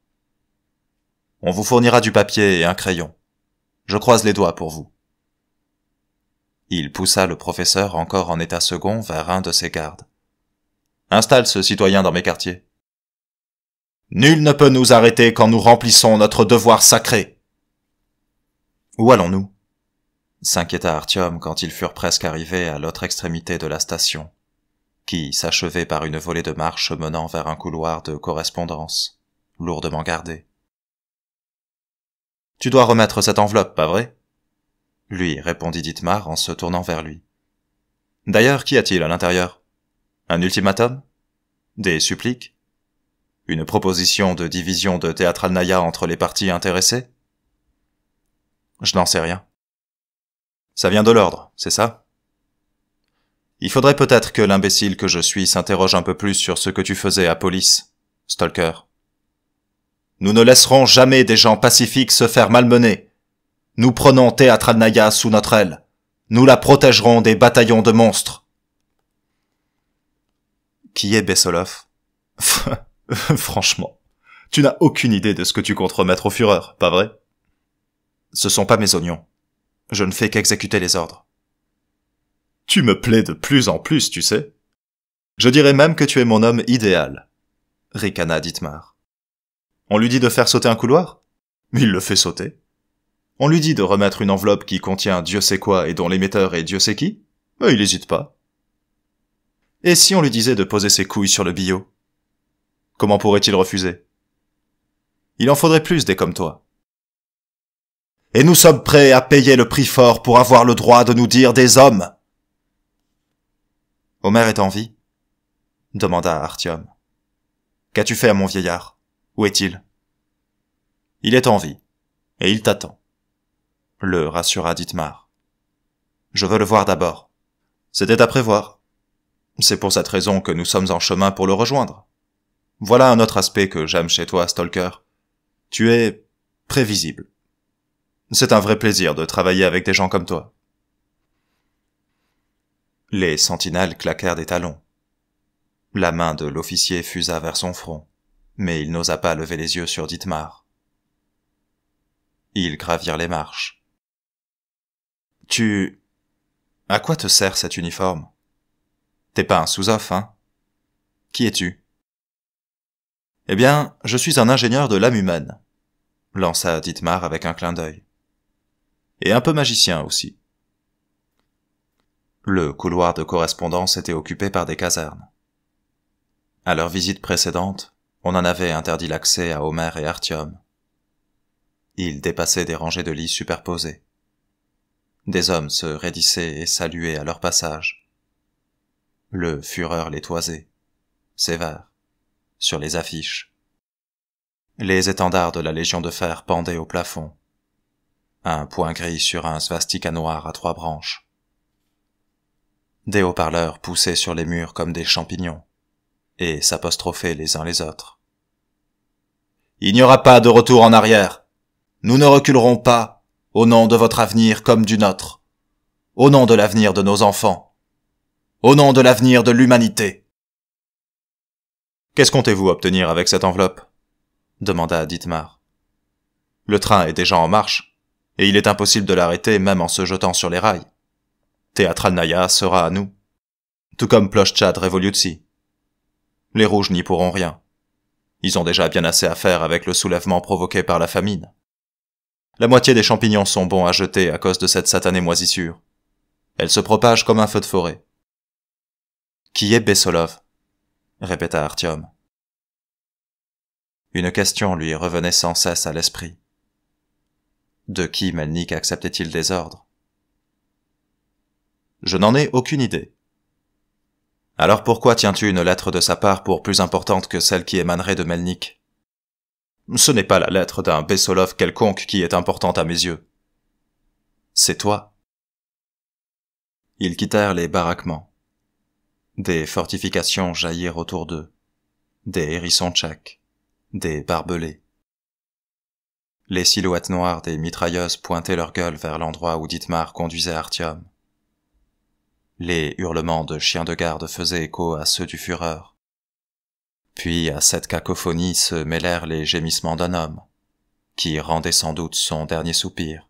On vous fournira du papier et un crayon. Je croise les doigts pour vous. Il poussa le professeur encore en état second vers un de ses gardes. Installe ce citoyen dans mes quartiers. Nul ne peut nous arrêter quand nous remplissons notre devoir sacré. Où allons-nous? S'inquiéta Artyom quand ils furent presque arrivés à l'autre extrémité de la station, qui s'achevait par une volée de marches menant vers un couloir de correspondance, lourdement gardé. Tu dois remettre cette enveloppe, pas vrai? Lui répondit Dittmar en se tournant vers lui. D'ailleurs, qu'y a-t-il à l'intérieur? Un ultimatum? Des suppliques? Une proposition de division de Teatralnaya entre les parties intéressées? Je n'en sais rien. Ça vient de l'ordre, c'est ça? Il faudrait peut-être que l'imbécile que je suis s'interroge un peu plus sur ce que tu faisais à Police, Stalker. Nous ne laisserons jamais des gens pacifiques se faire malmener. Nous prenons Teatralnaya sous notre aile. Nous la protégerons des bataillons de monstres. Qui est Bessolov? Franchement, tu n'as aucune idée de ce que tu comptes remettre au Führer, pas vrai? Ce sont pas mes oignons. Je ne fais qu'exécuter les ordres. Tu me plais de plus en plus, tu sais. Je dirais même que tu es mon homme idéal, ricana Dittmar. On lui dit de faire sauter un couloir? Il le fait sauter. On lui dit de remettre une enveloppe qui contient Dieu sait quoi et dont l'émetteur est Dieu sait qui? Il n'hésite pas. Et si on lui disait de poser ses couilles sur le billot? Comment pourrait-il refuser? Il en faudrait plus des comme toi. Et nous sommes prêts à payer le prix fort pour avoir le droit de nous dire des hommes. Omer est en vie? Demanda Artyom. Qu'as-tu fait à mon vieillard? Où est-il? Il est en vie, et il t'attend, le rassura Dittmar. Je veux le voir d'abord. C'était à prévoir. C'est pour cette raison que nous sommes en chemin pour le rejoindre. Voilà un autre aspect que j'aime chez toi, Stalker. Tu es prévisible. C'est un vrai plaisir de travailler avec des gens comme toi. Les sentinelles claquèrent des talons. La main de l'officier fusa vers son front, mais il n'osa pas lever les yeux sur Dittmar. Ils gravirent les marches. À quoi te sert cet uniforme? T'es pas un sous-off, hein? Qui es-tu? Eh bien, je suis un ingénieur de l'âme humaine, lança Dittmar avec un clin d'œil. Et un peu magicien aussi. Le couloir de correspondance était occupé par des casernes. À leur visite précédente, On en avait interdit l'accès à Omer et Artyom. Ils dépassaient des rangées de lits superposés. Des hommes se raidissaient et saluaient à leur passage. Le Führer les toisait, sévère, sur les affiches. Les étendards de la Légion de Fer pendaient au plafond. Un point gris sur un svastika noir à 3 branches. Des haut-parleurs poussaient sur les murs comme des champignons, et s'apostrophaient les uns les autres. Il n'y aura pas de retour en arrière. Nous ne reculerons pas, au nom de votre avenir comme du nôtre, au nom de l'avenir de nos enfants, au nom de l'avenir de l'humanité. Qu'est-ce comptez-vous obtenir avec cette enveloppe? Demanda Dietmar. Le train est déjà en marche, et il est impossible de l'arrêter même en se jetant sur les rails. Teatralnaya sera à nous, tout comme Plochtchad Revolutsi. Les rouges n'y pourront rien. Ils ont déjà bien assez à faire avec le soulèvement provoqué par la famine. La moitié des champignons sont bons à jeter à cause de cette satanée moisissure. Elle se propage comme un feu de forêt. Qui est Bessolov? Répéta Artyom. Une question lui revenait sans cesse à l'esprit. De qui Melnik acceptait-il des ordres? Je n'en ai aucune idée. Alors pourquoi tiens-tu une lettre de sa part pour plus importante que celle qui émanerait de Melnik? Ce n'est pas la lettre d'un Bessolov quelconque qui est importante à mes yeux. C'est toi. Ils quittèrent les baraquements. Des fortifications jaillirent autour d'eux. Des hérissons tchèques. Des barbelés. Les silhouettes noires des mitrailleuses pointaient leur gueule vers l'endroit où Dietmar conduisait Artyom. Les hurlements de chiens de garde faisaient écho à ceux du Führer. Puis à cette cacophonie se mêlèrent les gémissements d'un homme, qui rendait sans doute son dernier soupir.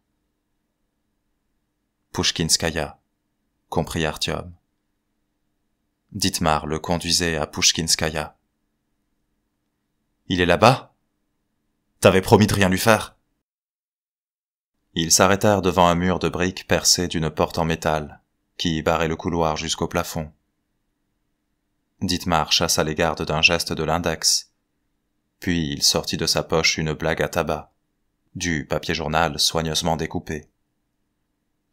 Pouchkinskaya, comprit Artyom. Dietmar le conduisait à Pouchkinskaya. Il est là-bas? T'avais promis de rien lui faire. Ils s'arrêtèrent devant un mur de briques percé d'une porte en métal, qui barrait le couloir jusqu'au plafond. Dietmar chassa les gardes d'un geste de l'index, puis il sortit de sa poche une blague à tabac, du papier journal soigneusement découpé,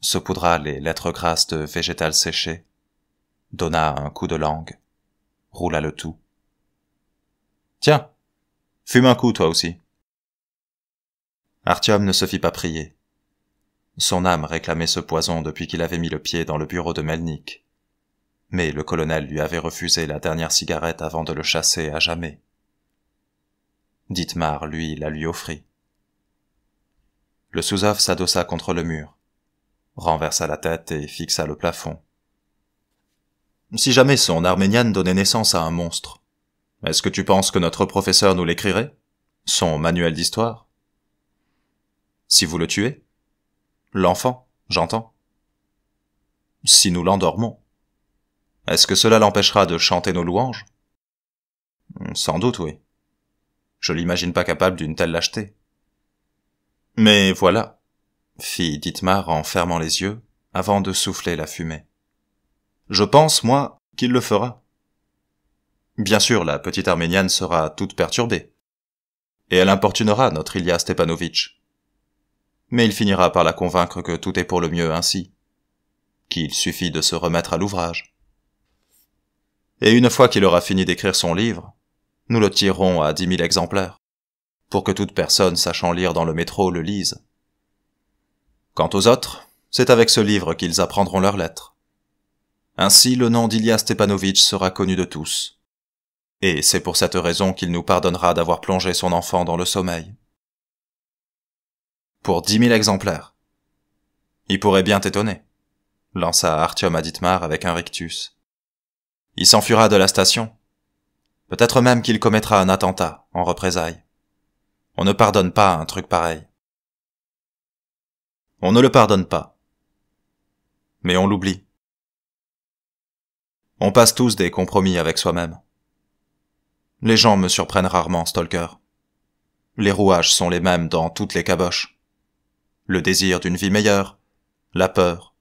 saupoudra les lettres grasses de végétal séché, donna un coup de langue, roula le tout. « Tiens, fume un coup toi aussi. » Artyom ne se fit pas prier. Son âme réclamait ce poison depuis qu'il avait mis le pied dans le bureau de Melnik. Mais le colonel lui avait refusé la dernière cigarette avant de le chasser à jamais. Dietmar, lui, la lui offrit. Le Souzov s'adossa contre le mur, renversa la tête et fixa le plafond. Si jamais son arméniane donnait naissance à un monstre, est-ce que tu penses que notre professeur nous l'écrirait? Son manuel d'histoire? Si vous le tuez? L'enfant, j'entends. Si nous l'endormons, est-ce que cela l'empêchera de chanter nos louanges? Sans doute, oui. Je l'imagine pas capable d'une telle lâcheté. Mais voilà, fit Dietmar en fermant les yeux avant de souffler la fumée. Je pense, moi, qu'il le fera. Bien sûr, la petite arméniane sera toute perturbée, et elle importunera notre Ilya Stepanovitch. Mais il finira par la convaincre que tout est pour le mieux ainsi, qu'il suffit de se remettre à l'ouvrage. Et une fois qu'il aura fini d'écrire son livre, nous le tirerons à 10 000 exemplaires, pour que toute personne sachant lire dans le métro le lise. Quant aux autres, c'est avec ce livre qu'ils apprendront leurs lettres. Ainsi le nom d'Ilya Stepanovitch sera connu de tous. Et c'est pour cette raison qu'il nous pardonnera d'avoir plongé son enfant dans le sommeil. Pour 10 000 exemplaires. Il pourrait bien t'étonner, lança Artyom à Dietmar avec un rictus. Il s'enfuira de la station. Peut-être même qu'il commettra un attentat, en représailles. On ne pardonne pas un truc pareil. On ne le pardonne pas. Mais on l'oublie. On passe tous des compromis avec soi-même. Les gens me surprennent rarement, Stalker. Les rouages sont les mêmes dans toutes les caboches. Le désir d'une vie meilleure, la peur,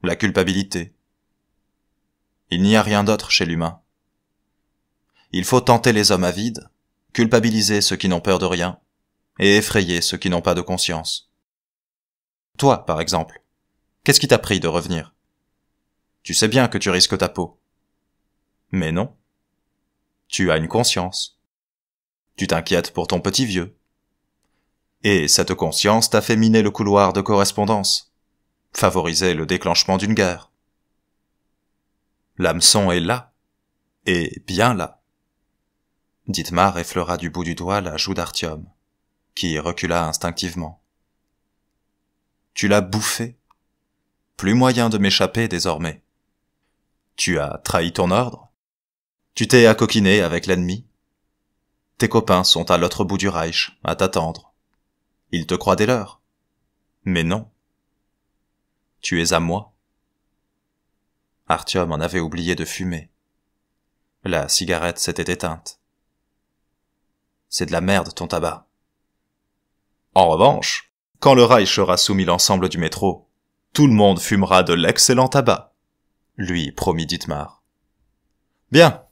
la culpabilité. Il n'y a rien d'autre chez l'humain. Il faut tenter les hommes avides, culpabiliser ceux qui n'ont peur de rien, et effrayer ceux qui n'ont pas de conscience. Toi, par exemple, qu'est-ce qui t'a pris de revenir? Tu sais bien que tu risques ta peau. Mais non. Tu as une conscience. Tu t'inquiètes pour ton petit vieux. Et cette conscience t'a fait miner le couloir de correspondance, favoriser le déclenchement d'une guerre. L'hameçon est là, et bien là. Dietmar effleura du bout du doigt la joue d'Artyom, qui recula instinctivement. Tu l'as bouffé. Plus moyen de m'échapper désormais. Tu as trahi ton ordre. Tu t'es accoquiné avec l'ennemi. Tes copains sont à l'autre bout du Reich, à t'attendre. Ils te croient des leurs. Mais non. Tu es à moi. Artyom en avait oublié de fumer. La cigarette s'était éteinte. C'est de la merde ton tabac. En revanche, quand le Reich aura soumis l'ensemble du métro, tout le monde fumera de l'excellent tabac, lui promit Dietmar. Bien.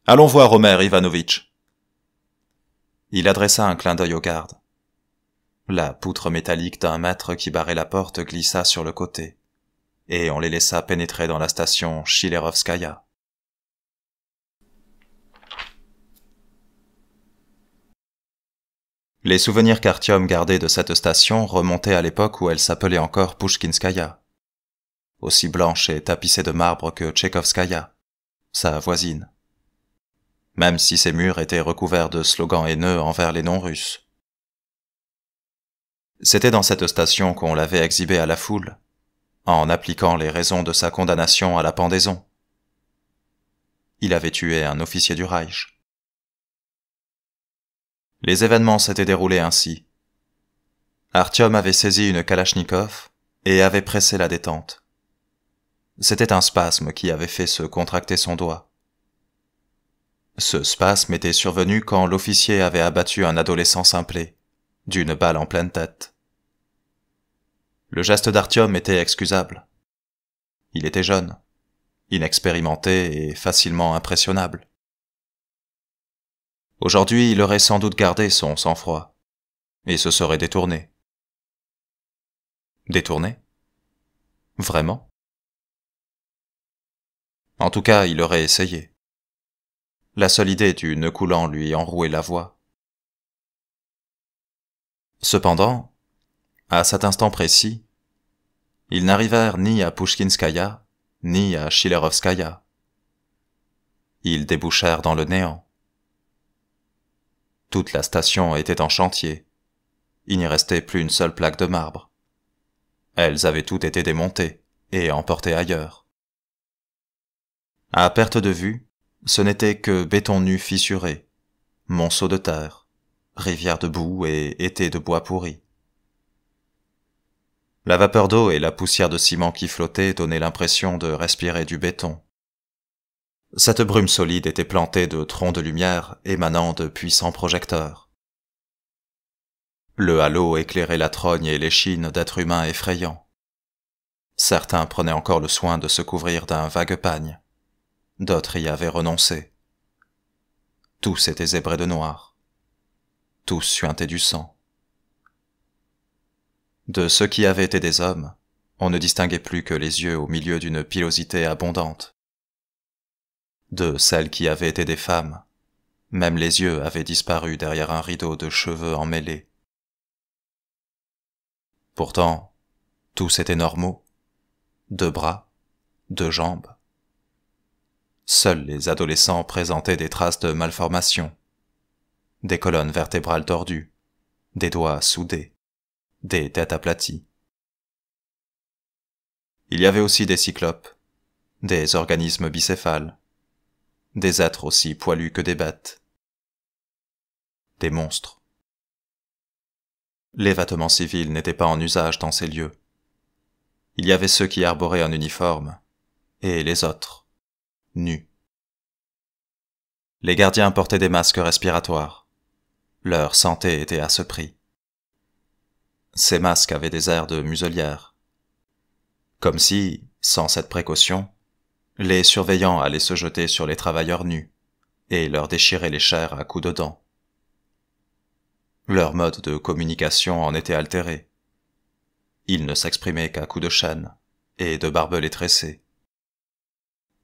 Allons voir Omer Ivanovitch. Il adressa un clin d'œil aux gardes. La poutre métallique d'un mètre qui barrait la porte glissa sur le côté, et on les laissa pénétrer dans la station Chilerovskaya. Les souvenirs qu'Artyom gardait de cette station remontaient à l'époque où elle s'appelait encore Pouchkinskaya, aussi blanche et tapissée de marbre que Tchekovskaya, sa voisine, même si ses murs étaient recouverts de slogans haineux envers les non-russes. C'était dans cette station qu'on l'avait exhibé à la foule, en appliquant les raisons de sa condamnation à la pendaison. Il avait tué un officier du Reich. Les événements s'étaient déroulés ainsi. Artyom avait saisi une Kalachnikov et avait pressé la détente. C'était un spasme qui avait fait se contracter son doigt. Ce spasme était survenu quand l'officier avait abattu un adolescent simplé, d'une balle en pleine tête. Le geste d'Artyom était excusable. Il était jeune, inexpérimenté et facilement impressionnable. Aujourd'hui, il aurait sans doute gardé son sang-froid, et se serait détourné. Détourné? Vraiment? En tout cas, il aurait essayé. La seule idée du nœud coulant lui enrouait la voix. Cependant, à cet instant précis, ils n'arrivèrent ni à Pouchkinskaya, ni à Chilerovskaya. Ils débouchèrent dans le néant. Toute la station était en chantier. Il n'y restait plus une seule plaque de marbre. Elles avaient toutes été démontées et emportées ailleurs. À perte de vue, ce n'était que béton nu fissuré, monceaux de terre, rivières de boue et étais de bois pourri. La vapeur d'eau et la poussière de ciment qui flottait donnaient l'impression de respirer du béton. Cette brume solide était plantée de troncs de lumière émanant de puissants projecteurs. Le halo éclairait la trogne et l'échine d'êtres humains effrayants. Certains prenaient encore le soin de se couvrir d'un vague pagne. D'autres y avaient renoncé. Tous étaient zébrés de noir. Tous suintaient du sang. De ceux qui avaient été des hommes, on ne distinguait plus que les yeux au milieu d'une pilosité abondante. De celles qui avaient été des femmes, même les yeux avaient disparu derrière un rideau de cheveux emmêlés. Pourtant, tous étaient normaux, 2 bras, 2 jambes. Seuls les adolescents présentaient des traces de malformation, des colonnes vertébrales tordues, des doigts soudés, des têtes aplaties. Il y avait aussi des cyclopes, des organismes bicéphales, des êtres aussi poilus que des bêtes, des monstres. Les vêtements civils n'étaient pas en usage dans ces lieux. Il y avait ceux qui arboraient un uniforme, et les autres, nus. Les gardiens portaient des masques respiratoires. Leur santé était à ce prix. Ces masques avaient des airs de muselière. Comme si, sans cette précaution, les surveillants allaient se jeter sur les travailleurs nus et leur déchirer les chairs à coups de dents, Leur mode de communication en était altéré. Ils ne s'exprimaient qu'à coups de chaîne et de barbelés tressés.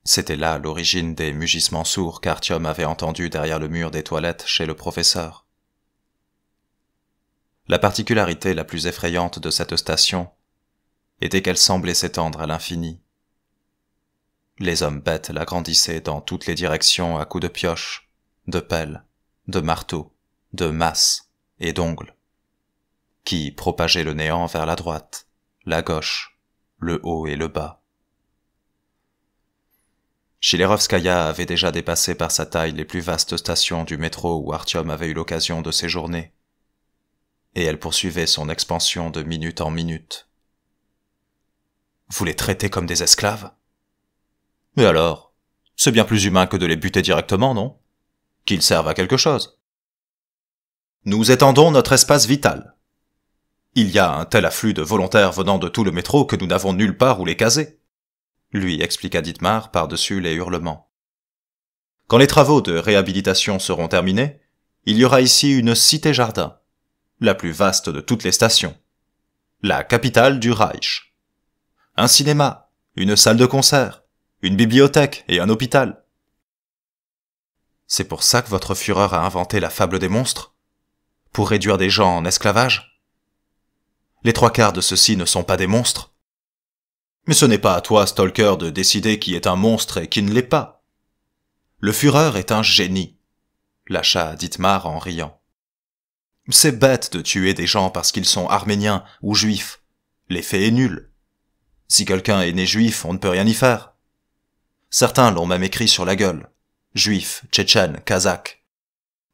C'était là l'origine des mugissements sourds qu'Artyom avait entendus derrière le mur des toilettes chez le professeur. La particularité la plus effrayante de cette station était qu'elle semblait s'étendre à l'infini. Les hommes bêtes l'agrandissaient dans toutes les directions à coups de pioche, de pelle, de marteau, de masse et d'ongles, qui propageaient le néant vers la droite, la gauche, le haut et le bas. Chilerovskaya avait déjà dépassé par sa taille les plus vastes stations du métro où Artyom avait eu l'occasion de séjourner, et elle poursuivait son expansion de minute en minute. Vous les traitez comme des esclaves? Mais alors, c'est bien plus humain que de les buter directement, non? Qu'ils servent à quelque chose. Nous étendons notre espace vital. Il y a un tel afflux de volontaires venant de tout le métro que nous n'avons nulle part où les caser, lui expliqua Dietmar par-dessus les hurlements. Quand les travaux de réhabilitation seront terminés, il y aura ici une cité-jardin, la plus vaste de toutes les stations, la capitale du Reich. Un cinéma, une salle de concert, une bibliothèque et un hôpital. C'est pour ça que votre Führer a inventé la fable des monstres? Pour réduire des gens en esclavage? Les 3/4 de ceux-ci ne sont pas des monstres. Mais ce n'est pas à toi, Stalker, de décider qui est un monstre et qui ne l'est pas. Le Führer est un génie, lâcha Dietmar en riant. C'est bête de tuer des gens parce qu'ils sont arméniens ou juifs. L'effet est nul. Si quelqu'un est né juif, on ne peut rien y faire. Certains l'ont même écrit sur la gueule. Juif, tchétchène, kazakh.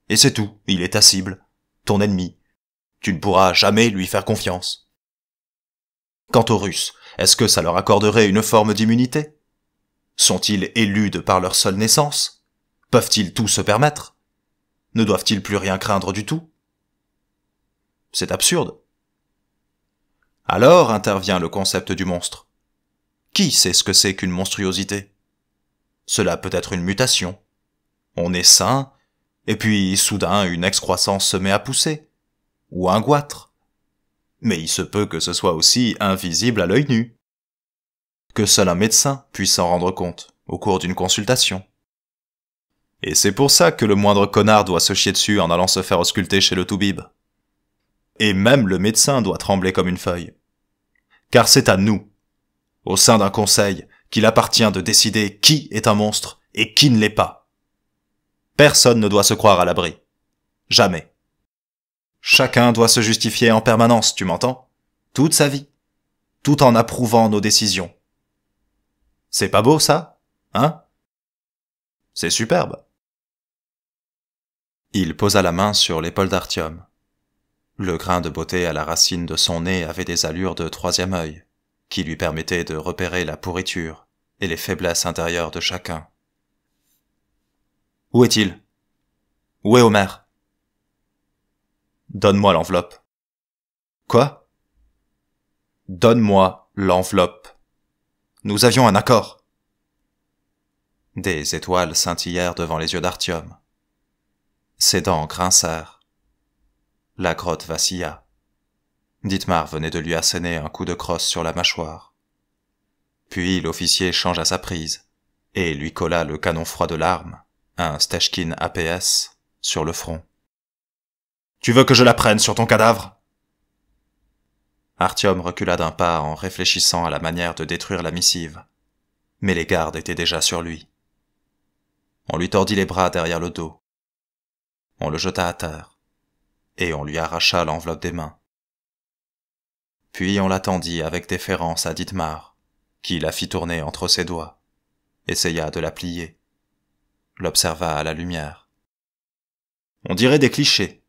Et c'est tout, il est ta cible, ton ennemi. Tu ne pourras jamais lui faire confiance. Quant aux Russes, est-ce que ça leur accorderait une forme d'immunité? Sont-ils élus de par leur seule naissance? Peuvent-ils tout se permettre? Ne doivent-ils plus rien craindre du tout? C'est absurde. Alors intervient le concept du monstre. Qui sait ce que c'est qu'une monstruosité? Cela peut être une mutation. On est sain, et puis soudain une excroissance se met à pousser. Ou un goitre. Mais il se peut que ce soit aussi invisible à l'œil nu. Que seul un médecin puisse s'en rendre compte au cours d'une consultation. Et c'est pour ça que le moindre connard doit se chier dessus en allant se faire ausculter chez le toubib. Et même le médecin doit trembler comme une feuille. Car c'est à nous, au sein d'un conseil, qu'il appartient de décider qui est un monstre et qui ne l'est pas. Personne ne doit se croire à l'abri. Jamais. Chacun doit se justifier en permanence, tu m'entends? Toute sa vie. Tout en approuvant nos décisions. C'est pas beau, ça? Hein? C'est superbe. Il posa la main sur l'épaule d'Artyom. Le grain de beauté à la racine de son nez avait des allures de troisième œil, qui lui permettaient de repérer la pourriture et les faiblesses intérieures de chacun. Où est-il? Où est Omer? Donne-moi l'enveloppe. Quoi? Donne-moi l'enveloppe. Nous avions un accord. Des étoiles scintillèrent devant les yeux d'Artyom. Ses dents grincèrent. La grotte vacilla. Dietmar venait de lui asséner un coup de crosse sur la mâchoire. Puis l'officier changea sa prise et lui colla le canon froid de l'arme, un Stechkin APS, sur le front. « Tu veux que je la prenne sur ton cadavre ?» Artyom recula d'un pas en réfléchissant à la manière de détruire la missive, mais les gardes étaient déjà sur lui. On lui tordit les bras derrière le dos. On le jeta à terre, et on lui arracha l'enveloppe des mains. Puis on l'attendit avec déférence à Dietmar, qui la fit tourner entre ses doigts, essaya de la plier, l'observa à la lumière. « On dirait des clichés, »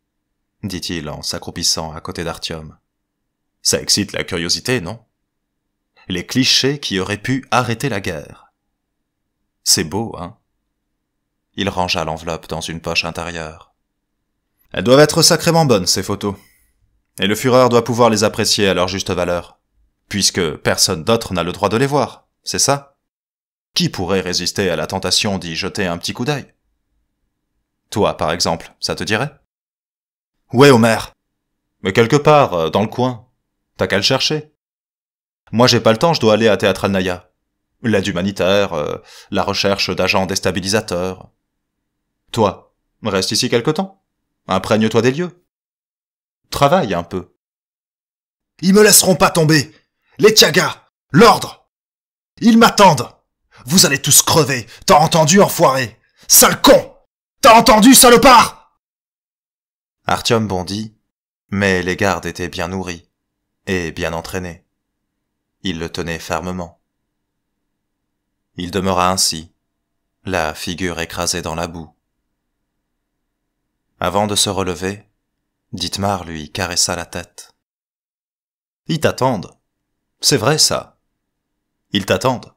dit-il en s'accroupissant à côté d'Artyom. « Ça excite la curiosité, non? Les clichés qui auraient pu arrêter la guerre. C'est beau, hein? » Il rangea l'enveloppe dans une poche intérieure. « Elles doivent être sacrément bonnes, ces photos. Et le Führer doit pouvoir les apprécier à leur juste valeur, puisque personne d'autre n'a le droit de les voir, c'est ça? Qui pourrait résister à la tentation d'y jeter un petit coup d'œil? Toi, par exemple, ça te dirait? Où est Omer? Mais quelque part, dans le coin. T'as qu'à le chercher. Moi j'ai pas le temps, je dois aller à Théâtre Alnaya. L'aide humanitaire, la recherche d'agents déstabilisateurs. Toi, reste ici quelque temps. Imprègne-toi des lieux. Travaille un peu. Ils me laisseront pas tomber. Les Tiagas, l'ordre. Ils m'attendent. Vous allez tous crever. T'as entendu, enfoiré? Sale con! T'as entendu, salopard? Artyom bondit, mais les gardes étaient bien nourris et bien entraînés. Ils le tenaient fermement. Il demeura ainsi, la figure écrasée dans la boue. Avant de se relever, Dietmar lui caressa la tête. « Ils t'attendent. C'est vrai ça. Ils t'attendent.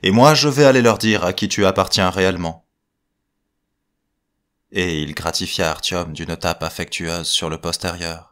Et moi je vais aller leur dire à qui tu appartiens réellement. » Et il gratifia Artyom d'une tape affectueuse sur le postérieur.